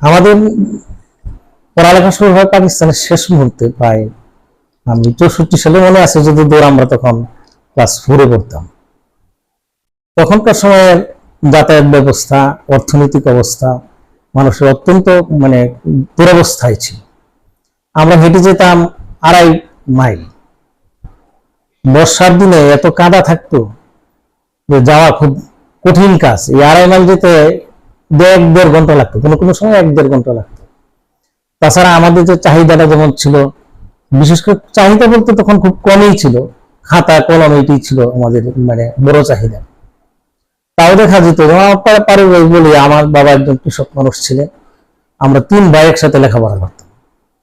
আমাদের পড়ালেখা শুরু হয় পাকিস্তানের শেষ মুহূর্তে, প্রায় আমি 64 সালে মনে আছে যদি দৌড়, আমরা তখন ক্লাস 4-এ পড়তাম। তখনকার সময়ের যাতায়াত ব্যবস্থা, অর্থনৈতিক অবস্থা মানুষের অত্যন্ত দুরবস্থায় ছিল। আমরা হেঁটে যেতাম 2.5 মাইল। বর্ষার দিনে এত কাদা থাকতো যে যাওয়া খুব কঠিন কাজ। এই 2.5 মাইল যেতে 1-1.5 ঘন্টা লাগতো, কোনো কোনো সময় 1-1.5 ঘন্টা লাগতো। তাছাড়া আমাদের যে চাহিদাটা যেমন ছিল, বিশেষ করে চাহিদা বলতে তখন খুব কমই ছিল, খাতা কলম এটি ছিল আমাদের বড় চাহিদা। তাও দেখা যেত, পারিবারিক বলি, আমার বাবা একজন কৃষক মানুষ ছিলেন। আমরা 3 ভাই একসাথে লেখাপড়া করতাম।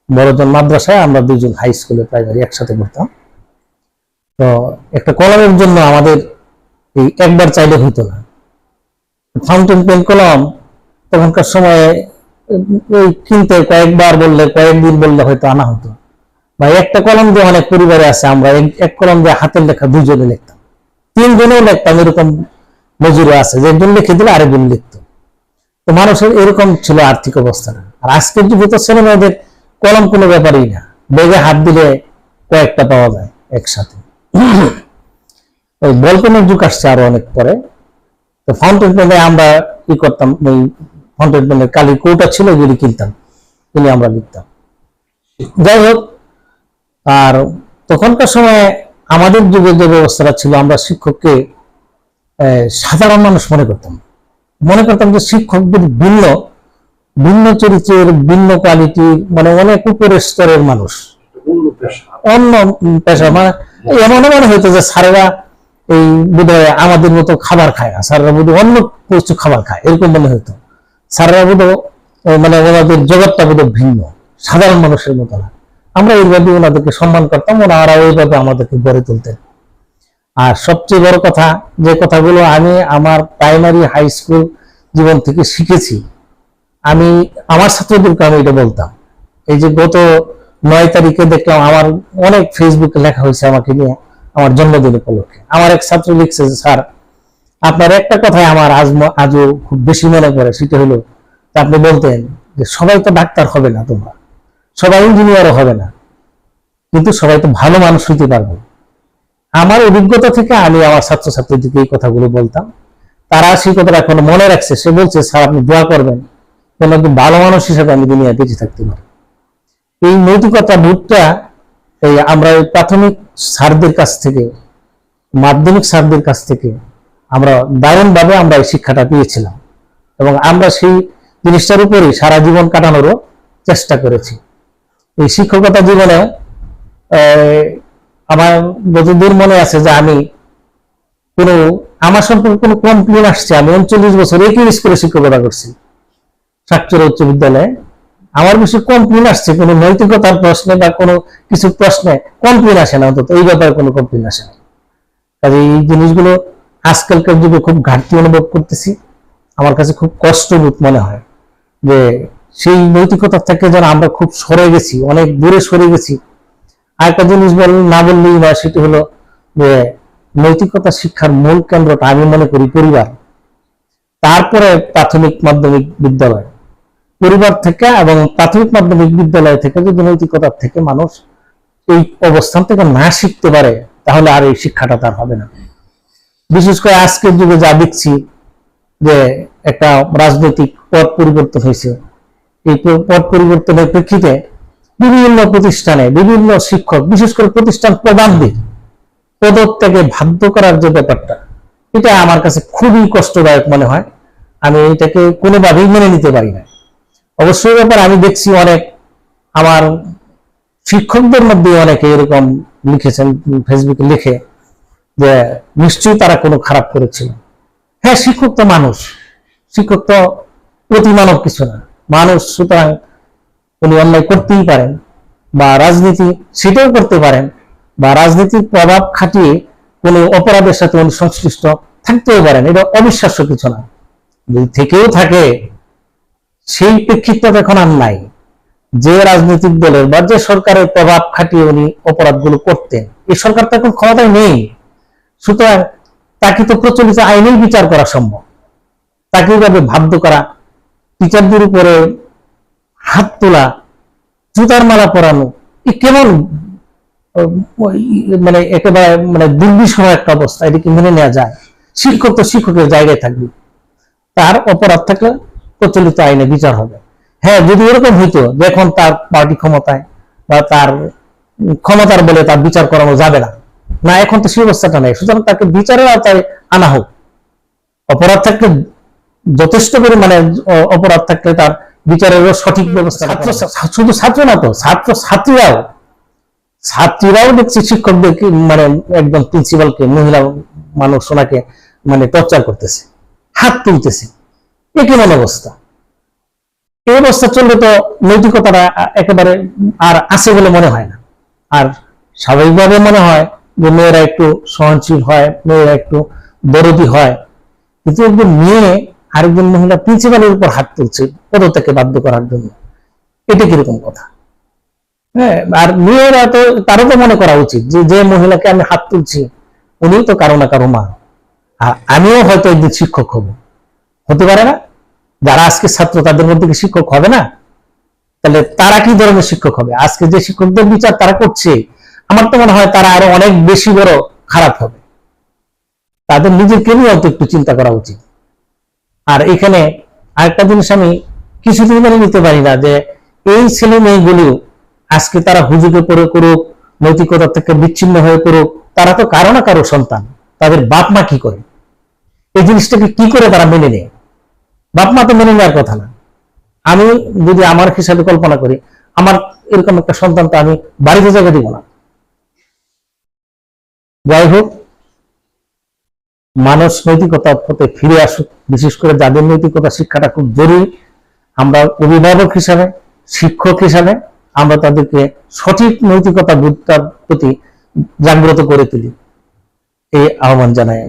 বড়জন মাদ্রাসায়, আমরা 2 জন হাই স্কুলে প্রাইমারি একসাথে পড়তাম। তো একটা কলমের জন্য আমাদের এই একবার চাইলে হইতো না। ফাউন্টেন পেন কলম তখনকার সময়ে কিনতে কয়েকবার বললে, কয়েকদিন বললে হয়তো আনা হতো। বা একটা কলম দিয়ে অনেক পরিবারে আছে, আমরা এক কলম দিয়ে হাতের লেখা 2 জনে লিখতাম, 3 জনেও লিখতাম। এরকম মজুরি আছে যে একজন লিখে দিলে আরেকজন লিখতো। তো মানুষের এরকম ছিল আর্থিক অবস্থাটা। আর আজকের যুগে তো ছেলে মেয়েদের কলম কোনো ব্যাপারই না, বেগে হাত দিলে কয়েকটা পাওয়া যায় একসাথে। ওই বল পেনের যুগ আসছে আরো অনেক পরে। তো ফাউন্টেন পেনে আমরা কি করতাম, ওই ফাউন্টেন পেনের কালি কৌটা ছিল, এগুলি কিনতাম, কিনে আমরা লিখতাম। যাই হোক, আর তখনকার সময় আমাদের যুগে যে ব্যবস্থাটা ছিল, আমরা শিক্ষককে সাধারণ মানুষ মনে করতাম যে শিক্ষকদের ভিন্ন ভিন্ন চরিত্রের, ভিন্ন কোয়ালিটি, অনেক উপরের স্তরের মানুষ, অন্য পেশা। এমনও মনে হইতো যে স্যারেরা এই বোধহয় আমাদের মতো খাবার খায় না, স্যারেরা বোধহয় অন্য কিছু খাবার খায়, এরকম মনে হইতো। স্যারেরা বোধহয় ওনাদের জগৎটা বোধহয় ভিন্ন, সাধারণ মানুষের মতো না। আমরা এইভাবে ওনাদেরকে সম্মান করতাম, ওনারা ওইভাবে আমাদেরকে গড়ে তুলতেন। আর সবচেয়ে বড় কথা, যে কথাগুলো আমি আমার প্রাইমারি হাই স্কুল জীবন থেকে শিখেছি, আমি আমার ছাত্রদেরকে আমি এটা বলতাম। এই যে গত 9 তারিখে দেখলাম, আমার অনেক ফেসবুকে লেখা হয়েছে আমাকে নিয়ে, আমার জন্মদিন উপলক্ষে। আমার এক ছাত্র লিখছে যে, স্যার আপনার একটা কথাই আমার আজও খুব বেশি মনে পড়ে, সেটা হলো আপনি বলতেন যে সবাই তো ডাক্তার হবে না, তোমরা সবাই ইঞ্জিনিয়ারও হবে না, কিন্তু সবাই তো ভালো মানুষ হইতে পারবে। আমার অভিজ্ঞতা থেকে আমি আমার ছাত্রছাত্রীদেরকে এই কথাগুলো বলতাম, তারা সেই কথাটা এখনো মনে রাখছে। সে বলছে, স্যার আপনি দোয়া করবেন কোন একজন ভালো মানুষ হিসেবে আমি দুনিয়ায় বেঁচে থাকতে পারি। এই নৈতিকতা বোধটা আমরা প্রাথমিক স্যারদের কাছ থেকে, মাধ্যমিক স্যারদের কাছ থেকে আমরা দারুণভাবে আমরা এই শিক্ষাটা পেয়েছিলাম, এবং আমরা সেই জিনিসটার উপরে সারা জীবন কাটানোরও চেষ্টা করেছি। এই শিক্ষকতা জীবনে আমার যতদূর মনে আছে যে আমি আমার সম্পর্কে কোনো কমপ্লেন আসছে, আমি 39 বছর একই স্কুলে শিক্ষকতা করছি, সাতচুরা উচ্চ বিদ্যালয়ে। আমার বিষয়ে কমপ্লেন আসছে কোনো নৈতিকতার প্রশ্নে বা কোনো কিছু প্রশ্নে কমপ্লেন আসে না, অন্তত এই ব্যাপারে কোনো কমপ্লেন আসে না। কাজে এই জিনিসগুলো আজকালকার যুগে খুব ঘাটতি অনুভব করতেছি। আমার কাছে খুব কষ্টবোধ মনে হয় যে সেই নৈতিকতার থেকে যেন আমরা খুব সরে গেছি, অনেক দূরে সরে গেছি। আরেকটা জিনিস না বললেই নয়, সেটি হলো যে নৈতিকতা শিক্ষার মূল কেন্দ্রটা আমি মনে করি পরিবার, তারপরে প্রাথমিক মাধ্যমিক বিদ্যালয়। পরিবার থেকে এবং প্রাথমিক মাধ্যমিক বিদ্যালয় থেকে যদি নৈতিকতার থেকে মানুষ এই অবস্থান থেকে না শিখতে পারে, তাহলে আর এই শিক্ষাটা তার হবে না। বিশেষ করে আজকের যুগে যা দেখছি যে একটা রাজনৈতিক পথ পরিবর্তন হয়েছে, এই পথ পরিবর্তনের প্রেক্ষিতে বিভিন্ন প্রতিষ্ঠানে বিভিন্ন শিক্ষক, বিশেষ করে প্রতিষ্ঠান প্রধানদের পদত্যাগে বাধ্য করার যে ব্যাপারটা, এটা আমার কাছে খুবই কষ্টদায়ক মনে হয়। আমি এটাকে কোনোভাবেই মেনে নিতে পারি না। অবশ্যই ব্যাপার আমি দেখছি অনেক আমার শিক্ষকদের মধ্যে অনেকে এরকম লিখেছেন, ফেসবুকে লিখে যে নিশ্চয়ই তারা কোনো খারাপ করেছিল। হ্যাঁ, শিক্ষক তো মানুষ, শিক্ষক তো প্রতিমানব কিছু না, মানুষ, সুতরাং উনি অন্যায় করতেই পারেন, বা রাজনীতি সেটাও করতে পারেন, বা রাজনীতির প্রভাব খাটিয়ে কোনো অপরাধের সাথে উনি সংশ্লিষ্ট থাকতেও পারেন। এটা অবিশ্বাস্য কিছু না। যদি থেকেও থাকে, সেই প্রেক্ষিতটা এখন আর নাই। যে রাজনৈতিক দলের বা যে সরকারের প্রভাব খাটিয়ে উনি অপরাধগুলো করতেন, এই সরকার তো এখন ক্ষমতায় নেই। সুতরাং তাকে তো প্রচলিত আইনেই বিচার করা সম্ভব। তাকে এইভাবে বাধ্য করা, টিচারদের উপরে হাত তোলা, জুতার মালা পরানো, এ কেমন মানে একেবারে মানে দুর্বিষহ একটা অবস্থা। এদিকে মেনে নেওয়া যায়? শিক্ষক তো শিক্ষকের জায়গায় থাকবে, তার অপরাধ থাকলে প্রচলিত আইনে বিচার হবে। হ্যাঁ, যদি এরকম হইতো যে এখন তার পার্টি ক্ষমতায় বা তার ক্ষমতার বলে তার বিচার করানো যাবে না, না এখন তো সেই অবস্থাটা নেই, সুতরাং তাকে বিচারের আওতায় আনা হোক। অপরাধ থাকলে যথেষ্ট পরিমাণে অপরাধ থাকলে তার বিচারেরও সঠিক ব্যবস্থা। শুধু ছাত্র না তো, ছাত্রীরাও দেখছি শিক্ষকদেরকে মানে একদম প্রিন্সিপালকে, মহিলা মানুষ ওনাকে মানে টর্চার করতেছে, হাত তুলতেছে। এ কেমন অবস্থা? এই অবস্থা চললে তো নৈতিকতাটা একেবারে আর আছে বলে মনে হয় না। আর স্বাভাবিকভাবে মনে হয় যে মেয়েরা একটু সহনশীল হয়, মেয়েরা একটু দরদি হয়, কিন্তু একজন মেয়ে আরেকজন মহিলা প্রিন্সিপালের উপর হাত তুলছে পদত্যাগকে বাধ্য করার জন্য, এটা কিরকম কথা? হ্যাঁ, আর মেয়েরা তো, তারও তো মনে করা উচিত যে যে মহিলাকে আমি হাত তুলছি উনিও তো কারো না কারো মা, আর আমিও হয়তো একদিন শিক্ষক হব, হতে পারে না? যারা আজকে ছাত্র তাদের মধ্যে কি শিক্ষক হবে না? তাহলে তারা কি ধরনের শিক্ষক হবে? আজকে যে শিক্ষকদের বিচার তারা করছে, আমার তো মনে হয় তারা আরো অনেক বেশি বড় খারাপ হবে। তাদের নিজেকে নিয়েও তো একটু চিন্তা করা উচিত। আর এখানে আরেকটা জিনিস আমি কিছুদিন মেনে নিতে পারি না, যে এই ছেলে মেয়েগুলো আজকে তারা হুজুগে পড়ে করুক, নৈতিকতা থেকে বিচ্ছিন্ন হয়ে করুক, তারা তো কারো না কারো সন্তান। তাদের বাপ মা কি করে, এই জিনিসটাকে কি করে তারা মেনে নেয়? বাপ মা তো মেনে নেওয়ার কথা না। আমি যদি আমার হিসাবে কল্পনা করি, আমার এরকম একটা সন্তান তো আমি বাড়িতে জায়গা দিব না। যাই হোক, মানুষ নৈতিকতার পথে ফিরে আসুক, বিশেষ করে যাদের নৈতিকতা শিক্ষাটা খুব জরুরি। আমরা অভিভাবক হিসাবে, শিক্ষক হিসাবে আমরা তাদেরকে সঠিক নৈতিকতা বোধটার প্রতি জাগ্রত করে তুলি, এই আহ্বান জানাই।